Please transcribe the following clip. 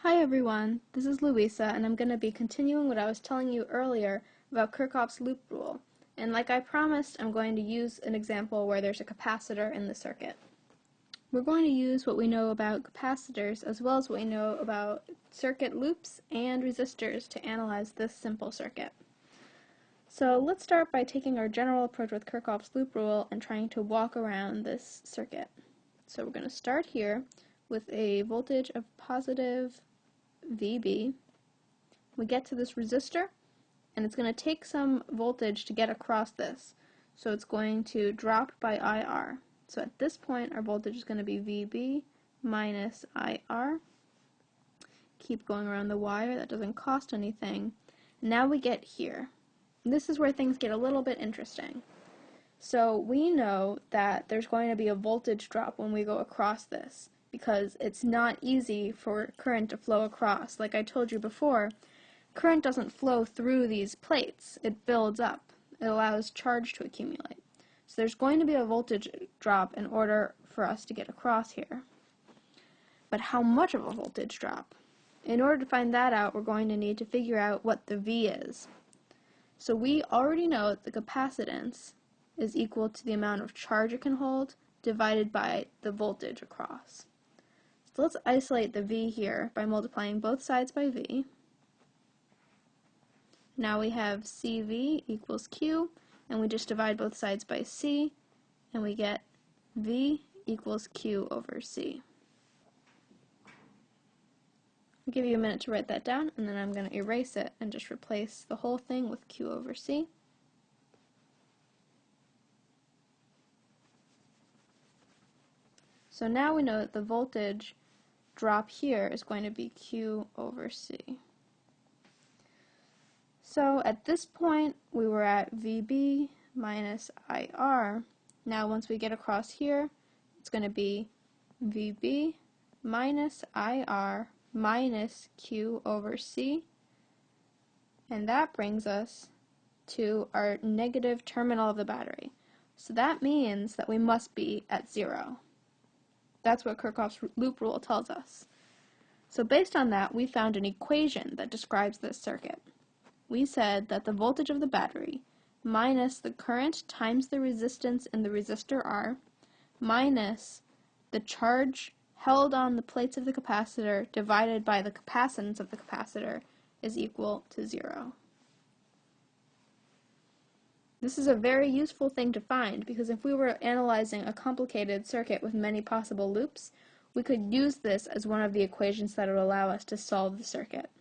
Hi everyone, this is Louisa and I'm going to be continuing what I was telling you earlier about Kirchoffs loop rule. And like I promised, I'm going to use an example where there's a capacitor in the circuit. We're going to use what we know about capacitors as well as what we know about circuit loops and resistors to analyze this simple circuit. So let's start by taking our general approach with Kirchoffs loop rule and trying to walk around this circuit. So we're going to start here with a voltage of positive VB. We get to this resistor, and it's going to take some voltage to get across this. So it's going to drop by IR. So at this point, our voltage is going to be VB minus IR. Keep going around the wire, that doesn't cost anything. Now we get here. This is where things get a little bit interesting. So we know that there's going to be a voltage drop when we go across this, because it's not easy for current to flow across. Like I told you before, current doesn't flow through these plates. It builds up. It allows charge to accumulate. So there's going to be a voltage drop in order for us to get across here. But how much of a voltage drop? In order to find that out, we're going to need to figure out what the V is. So we already know that the capacitance is equal to the amount of charge it can hold divided by the voltage across. So let's isolate the V here by multiplying both sides by V. Now we have CV equals Q, and we just divide both sides by C, and we get V equals Q over C. I'll give you a minute to write that down, and then I'm going to erase it and just replace the whole thing with Q over C. So now we know that the voltage drop here is going to be Q over C. So at this point, we were at VB minus IR. Now once we get across here, it's going to be VB minus IR minus Q over C. And that brings us to our negative terminal of the battery. So that means that we must be at 0. That's what Kirchoffs loop rule tells us. So based on that, we found an equation that describes this circuit. We said that the voltage of the battery minus the current times the resistance in the resistor R minus the charge held on the plates of the capacitor divided by the capacitance of the capacitor is equal to 0. This is a very useful thing to find because if we were analyzing a complicated circuit with many possible loops, we could use this as one of the equations that would allow us to solve the circuit.